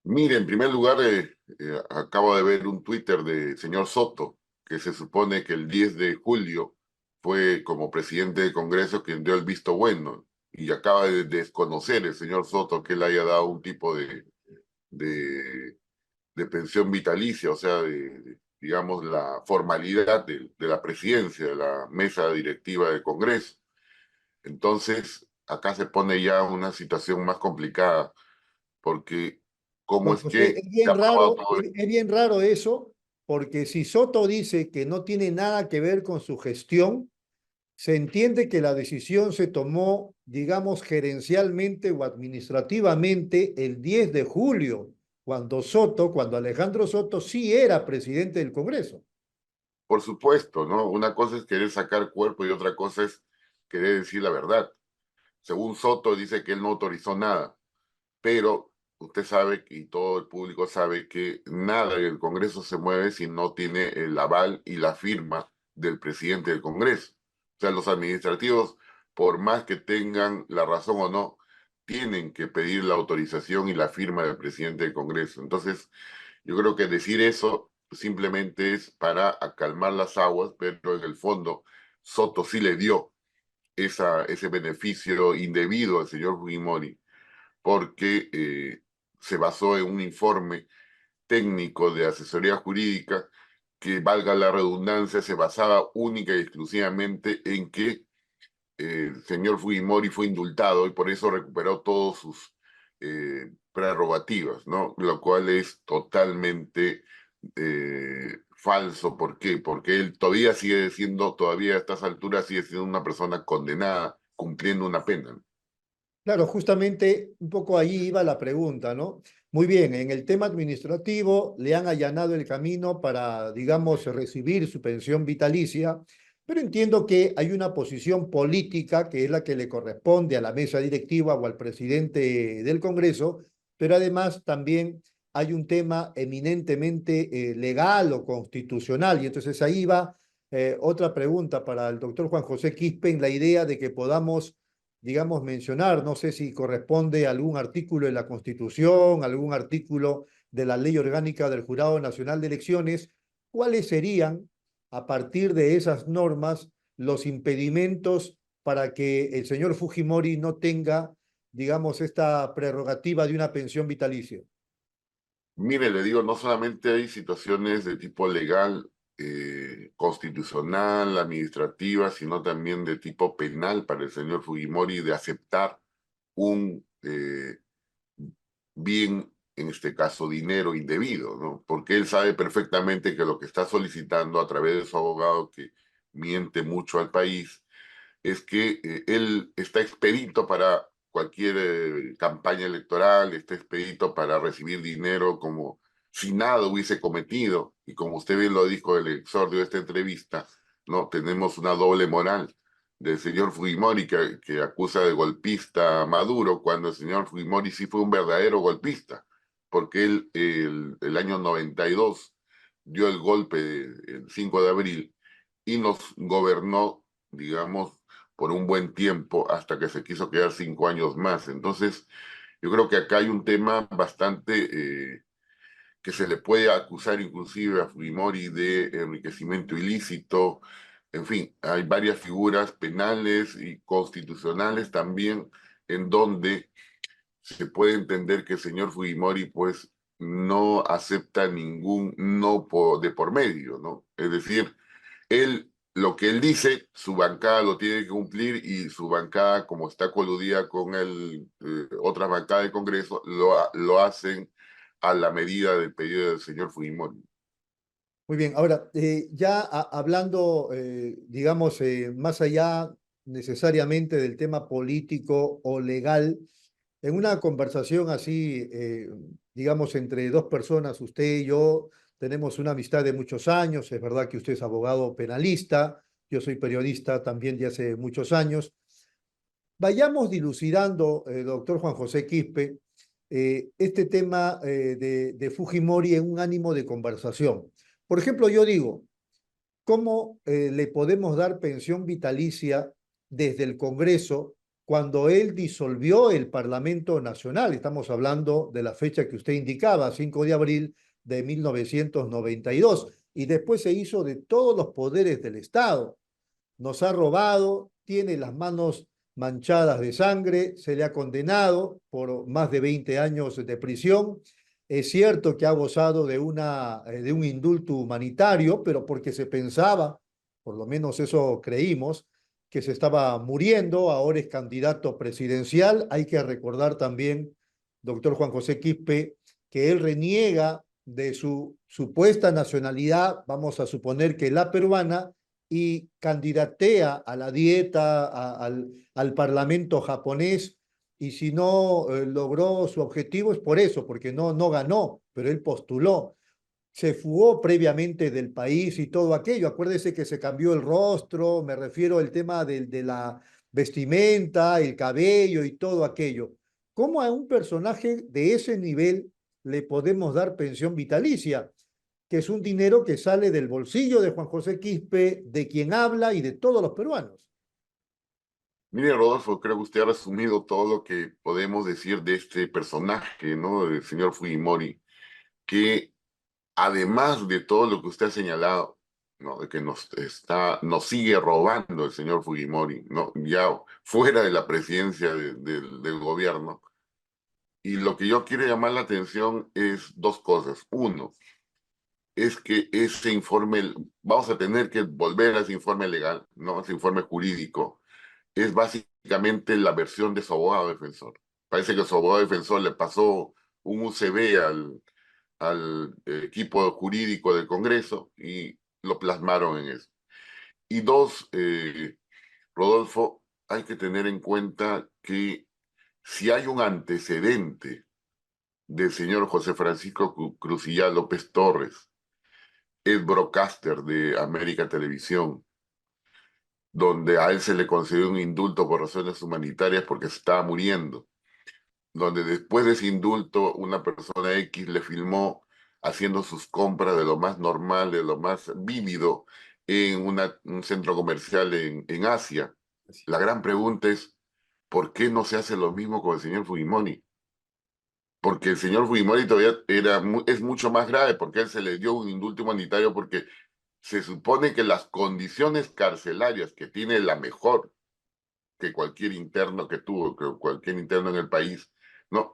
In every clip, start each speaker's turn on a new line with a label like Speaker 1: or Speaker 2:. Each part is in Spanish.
Speaker 1: Mire, en primer lugar, acabo de ver un Twitter del señor Soto, que se supone que el 10 de julio fue como presidente del Congreso quien dio el visto bueno, y acaba de desconocer el señor Soto que él haya dado un tipo de, de pensión vitalicia, o sea, digamos, la formalidad de la presidencia, de la mesa directiva del Congreso. Entonces, acá se pone ya una situación más complicada, porque cómo
Speaker 2: Juan
Speaker 1: es
Speaker 2: José,
Speaker 1: que se ha aprobado todo esto.
Speaker 2: es bien raro eso, porque si Soto dice que no tiene nada que ver con su gestión, se entiende que la decisión se tomó, digamos, gerencialmente o administrativamente el 10 de julio, cuando Alejandro Soto sí era presidente del Congreso.
Speaker 1: Por supuesto, ¿no? Una cosa es querer sacar cuerpo y otra cosa es querer decir la verdad. Según Soto dice que él no autorizó nada, pero usted sabe y todo el público sabe que nada en el Congreso se mueve si no tiene el aval y la firma del presidente del Congreso. O sea, los administrativos, por más que tengan la razón o no, tienen que pedir la autorización y la firma del presidente del Congreso. Entonces, yo creo que decir eso simplemente es para acalmar las aguas, pero en el fondo Soto sí le dio ese beneficio indebido al señor Fujimori porque se basó en un informe técnico de asesoría jurídica que, valga la redundancia, se basaba única y exclusivamente en que el señor Fujimori fue indultado y por eso recuperó todas sus prerrogativas, ¿no? Lo cual es totalmente falso. ¿Por qué? Porque él todavía sigue siendo, todavía a estas alturas sigue siendo una persona condenada, cumpliendo una pena.
Speaker 2: Claro, justamente un poco ahí iba la pregunta, ¿no? Muy bien, en el tema administrativo le han allanado el camino para, digamos, recibir su pensión vitalicia, pero entiendo que hay una posición política que es la que le corresponde a la mesa directiva o al presidente del Congreso, pero además también hay un tema eminentemente legal o constitucional. Y entonces ahí va otra pregunta para el doctor Juan José Quispe en la idea de que podamos, digamos, mencionar, no sé si corresponde a algún artículo de la Constitución, algún artículo de la Ley Orgánica del Jurado Nacional de Elecciones, cuáles serían, a partir de esas normas, los impedimentos para que el señor Fujimori no tenga, digamos, esta prerrogativa de una pensión vitalicia.
Speaker 1: Mire, le digo, no solamente hay situaciones de tipo legal, constitucional, administrativa, sino también de tipo penal para el señor Fujimori de aceptar un bien, en este caso dinero indebido, ¿no? Porque él sabe perfectamente que lo que está solicitando a través de su abogado, que miente mucho al país, es que él está expedito para cualquier campaña electoral, está expedito para recibir dinero como si nada hubiese cometido. Y como usted bien lo dijo en el exordio de esta entrevista, ¿no? Tenemos una doble moral del señor Fujimori que acusa de golpista a Maduro, cuando el señor Fujimori sí fue un verdadero golpista, porque él el año 92 dio el golpe el 5 de abril y nos gobernó, digamos, por un buen tiempo hasta que se quiso quedar 5 años más. Entonces, yo creo que acá hay un tema bastante que se le puede acusar inclusive a Fujimori de enriquecimiento ilícito. En fin, hay varias figuras penales y constitucionales también en donde se puede entender que el señor Fujimori pues no acepta ningún no de por medio, ¿no? Es decir, él, lo que él dice, su bancada lo tiene que cumplir y su bancada, como está coludida con otra bancada del Congreso, lo hacen a la medida del pedido del señor Fujimori.
Speaker 2: Muy bien, ahora, ya hablando, digamos, más allá necesariamente del tema político o legal, en una conversación así, digamos, entre dos personas, usted y yo tenemos una amistad de muchos años, es verdad que usted es abogado penalista, yo soy periodista también de hace muchos años. Vayamos dilucidando, doctor Juan José Quispe, este tema de Fujimori en un ánimo de conversación. Por ejemplo, yo digo, ¿cómo le podemos dar pensión vitalicia desde el Congreso cuando él disolvió el Parlamento Nacional. Estamos hablando de la fecha que usted indicaba, 5 de abril de 1992. Y después se hizo de todos los poderes del Estado. Nos ha robado, tiene las manos manchadas de sangre, se le ha condenado por más de 20 años de prisión. Es cierto que ha gozado de un indulto humanitario, pero porque se pensaba, por lo menos eso creímos, que se estaba muriendo, ahora es candidato presidencial. Hay que recordar también, doctor Juan José Quispe, que él reniega de su supuesta nacionalidad, vamos a suponer que la peruana, y candidatea a la dieta, al parlamento japonés, y si no logró su objetivo es por eso, porque no ganó, pero él postuló. Se fugó previamente del país y todo aquello. Acuérdese que se cambió el rostro, me refiero al tema de la vestimenta, el cabello y todo aquello. ¿Cómo a un personaje de ese nivel le podemos dar pensión vitalicia? Que es un dinero que sale del bolsillo de Juan José Quispe, de quien habla y de todos los peruanos.
Speaker 1: Mire, Rodolfo, creo que usted ha resumido todo lo que podemos decir de este personaje, ¿no? Del señor Fujimori, que además de todo lo que usted ha señalado, ¿no? De que nos sigue robando el señor Fujimori, ¿no? Ya fuera de la presidencia del gobierno. Y lo que yo quiero llamar la atención es dos cosas. Uno, es que ese informe, vamos a tener que volver a ese informe legal, ¿no? Ese informe jurídico, es básicamente la versión de su abogado defensor. Parece que su abogado defensor le pasó un USB al equipo jurídico del Congreso y lo plasmaron en eso. Y dos, Rodolfo, hay que tener en cuenta que si hay un antecedente del señor José Francisco Cruzillá López Torres, es broadcaster de América Televisión, donde a él se le concedió un indulto por razones humanitarias porque se estaba muriendo, donde después de ese indulto una persona X le filmó haciendo sus compras de lo más normal, de lo más vívido en un centro comercial en Asia. La gran pregunta es, ¿por qué no se hace lo mismo con el señor Fujimori? Porque el señor Fujimori todavía es mucho más grave, porque a él se le dio un indulto humanitario porque se supone que las condiciones carcelarias que tiene la mejor que cualquier interno que tuvo, que cualquier interno en el país, ¿no?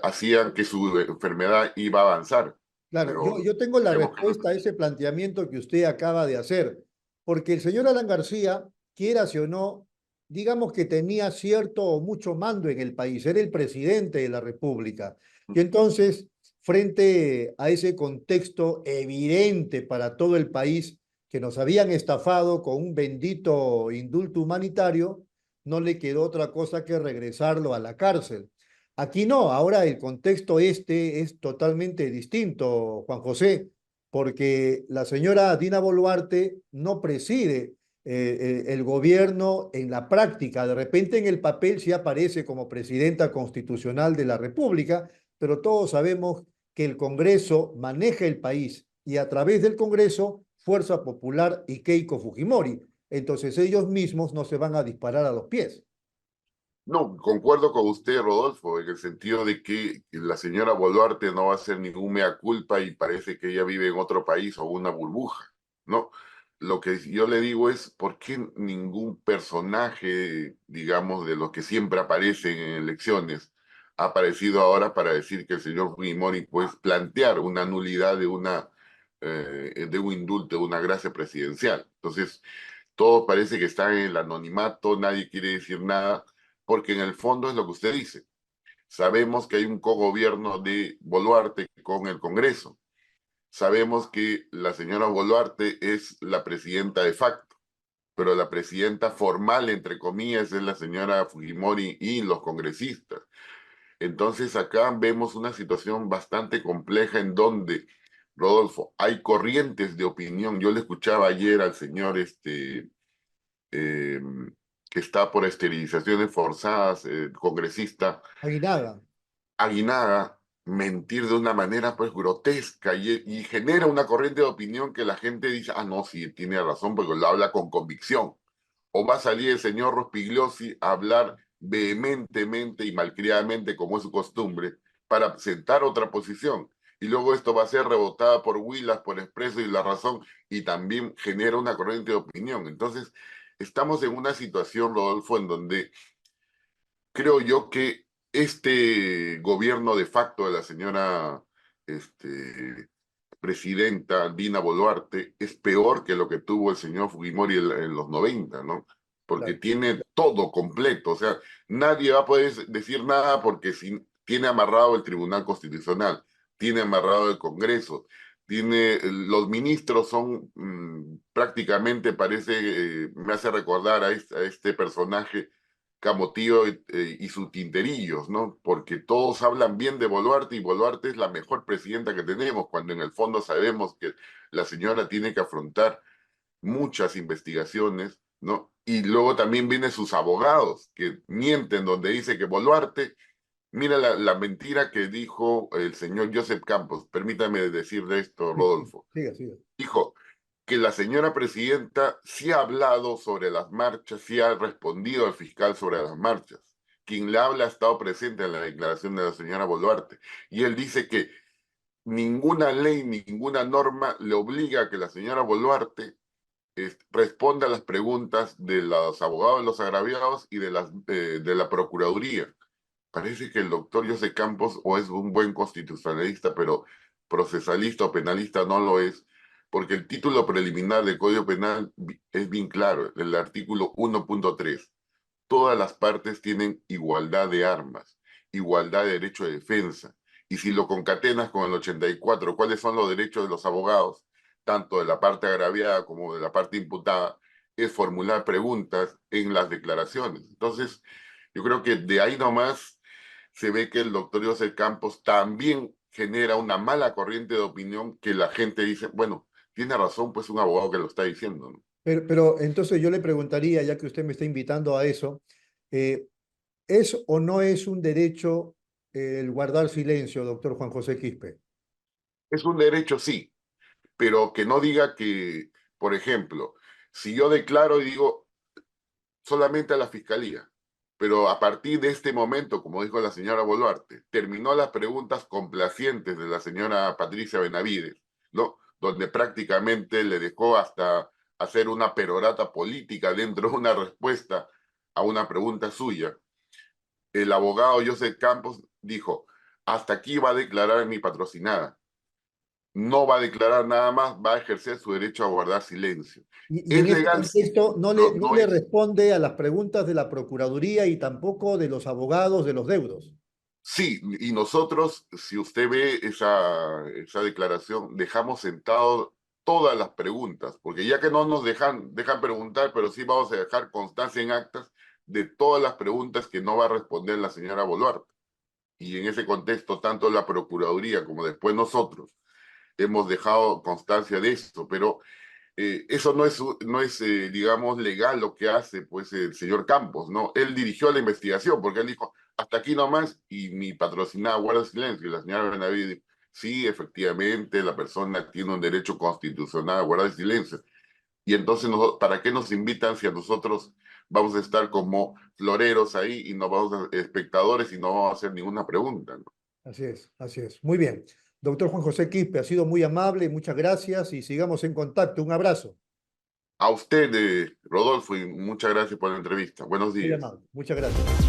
Speaker 1: Hacían que su enfermedad iba a avanzar.
Speaker 2: Claro,
Speaker 1: Pero
Speaker 2: yo tengo la
Speaker 1: vemos que no es
Speaker 2: respuesta a
Speaker 1: así.
Speaker 2: ese planteamiento que usted acaba de hacer, porque el señor Alan García, quiera o no, digamos que tenía cierto o mucho mando en el país, era el presidente de la República. Y entonces, frente a ese contexto evidente para todo el país, que nos habían estafado con un bendito indulto humanitario, no le quedó otra cosa que regresarlo a la cárcel. Aquí no, ahora el contexto este es totalmente distinto, Juan José, porque la señora Dina Boluarte no preside el gobierno en la práctica. De repente en el papel sí aparece como presidenta constitucional de la República, pero todos sabemos que el Congreso maneja el país y a través del Congreso, Fuerza Popular y Keiko Fujimori. Entonces ellos mismos no se van a disparar a los pies.
Speaker 1: No, concuerdo con usted, Rodolfo, en el sentido de que la señora Boluarte no va a hacer ningún mea culpa y parece que ella vive en otro país o una burbuja, ¿no? Lo que yo le digo es, ¿por qué ningún personaje, digamos, de los que siempre aparecen en elecciones, ha aparecido ahora para decir que el señor Fujimori puede plantear una nulidad de un indulto, de una gracia presidencial? Entonces, todos parece que están en el anonimato, nadie quiere decir nada, porque en el fondo es lo que usted dice. Sabemos que hay un cogobierno de Boluarte con el Congreso. Sabemos que la señora Boluarte es la presidenta de facto, pero la presidenta formal, entre comillas, es la señora Fujimori y los congresistas. Entonces acá vemos una situación bastante compleja en donde, Rodolfo, hay corrientes de opinión. Yo le escuchaba ayer al señor eh, que está por esterilizaciones forzadas, congresista
Speaker 2: Aguinaga.
Speaker 1: Aguinaga, mentir de una manera pues grotesca y genera una corriente de opinión que la gente dice, ah, no, sí, tiene razón porque lo habla con convicción. o va a salir el señor Rospigliosi a hablar vehementemente y malcriadamente, como es su costumbre, para sentar otra posición. Y luego esto va a ser rebotada por Huilas, por Expreso y La Razón, y también genera una corriente de opinión. Entonces, estamos en una situación, Rodolfo, en donde creo yo que este gobierno de facto de la señora presidenta Dina Boluarte es peor que lo que tuvo el señor Fujimori en los 90, ¿no? Porque
Speaker 2: Claro.
Speaker 1: tiene todo completo, o sea, nadie va a poder decir nada porque si, tiene amarrado el Tribunal Constitucional, tiene amarrado el Congreso, tiene, los ministros son prácticamente, parece, me hace recordar a este personaje Camotío y sus tinterillos, ¿no? Porque todos hablan bien de Boluarte y Boluarte es la mejor presidenta que tenemos, cuando en el fondo sabemos que la señora tiene que afrontar muchas investigaciones, ¿no? Y luego también vienen sus abogados que mienten donde dice que Boluarte, mira la mentira que dijo el señor Joseph Campos, permítame decirle esto,
Speaker 2: Sí, sí.
Speaker 1: Rodolfo.
Speaker 2: Siga, siga.
Speaker 1: Dijo que la señora presidenta sí ha hablado sobre las marchas, sí ha respondido al fiscal sobre las marchas. Quien le habla ha estado presente en la declaración de la señora Boluarte. Y él dice que ninguna ley, ninguna norma le obliga a que la señora Boluarte responda a las preguntas de los abogados de los agraviados y de la Procuraduría. Parece que el doctor José Campos o es un buen constitucionalista, pero procesalista o penalista no lo es, porque el título preliminar del Código Penal es bien claro, el artículo 1.3. Todas las partes tienen igualdad de armas, igualdad de derecho de defensa. Y si lo concatenas con el 84, ¿cuáles son los derechos de los abogados, tanto de la parte agraviada como de la parte imputada? Es formular preguntas en las declaraciones. Entonces, yo creo que de ahí nomás se ve que el doctor José Campos también genera una mala corriente de opinión que la gente dice, bueno, tiene razón, pues un abogado que lo está diciendo, ¿no?
Speaker 2: Pero entonces yo le preguntaría, ya que usted me está invitando a eso, eh, ¿es o no es un derecho el guardar silencio, doctor Juan José Quispe?
Speaker 1: Es un derecho, sí, pero que no diga que, por ejemplo, si yo declaro y digo solamente a la fiscalía, pero a partir de este momento, como dijo la señora Boluarte, terminó las preguntas complacientes de la señora Patricia Benavides, ¿no? Donde prácticamente le dejó hasta hacer una perorata política dentro de una respuesta a una pregunta suya. El abogado Joseph Campos dijo, hasta aquí va a declarar mi patrocinada, no va a declarar nada más, va a ejercer su derecho a guardar silencio.
Speaker 2: Y en
Speaker 1: ¿Es
Speaker 2: ese
Speaker 1: legal? Sí,
Speaker 2: contexto
Speaker 1: pero
Speaker 2: no
Speaker 1: no
Speaker 2: le
Speaker 1: es.
Speaker 2: responde a las preguntas de la Procuraduría y tampoco de los abogados de los deudos.
Speaker 1: Sí, y nosotros, si usted ve esa declaración, dejamos sentado todas las preguntas, porque ya que no nos dejan preguntar, pero sí vamos a dejar constancia en actas de todas las preguntas que no va a responder la señora Boluarte. Y en ese contexto, tanto la Procuraduría como después nosotros hemos dejado constancia de esto, pero eso no es, digamos, legal lo que hace pues el señor Campos, ¿no? Él dirigió la investigación porque él dijo, hasta aquí nomás, y mi patrocinada guarda silencio. Y la señora Benavides dijo, sí, efectivamente, la persona tiene un derecho constitucional a guardar silencio. Y entonces, ¿para qué nos invitan si a nosotros vamos a estar como floreros ahí y no vamos a espectadores y no vamos a hacer ninguna pregunta, ¿no?
Speaker 2: Así es, así es. Muy bien. Doctor Juan José Quispe, ha sido muy amable, muchas gracias y sigamos en contacto. Un abrazo.
Speaker 1: A usted, Rodolfo, y muchas gracias por la entrevista. Buenos
Speaker 2: Muy
Speaker 1: días.
Speaker 2: amable. Muchas gracias.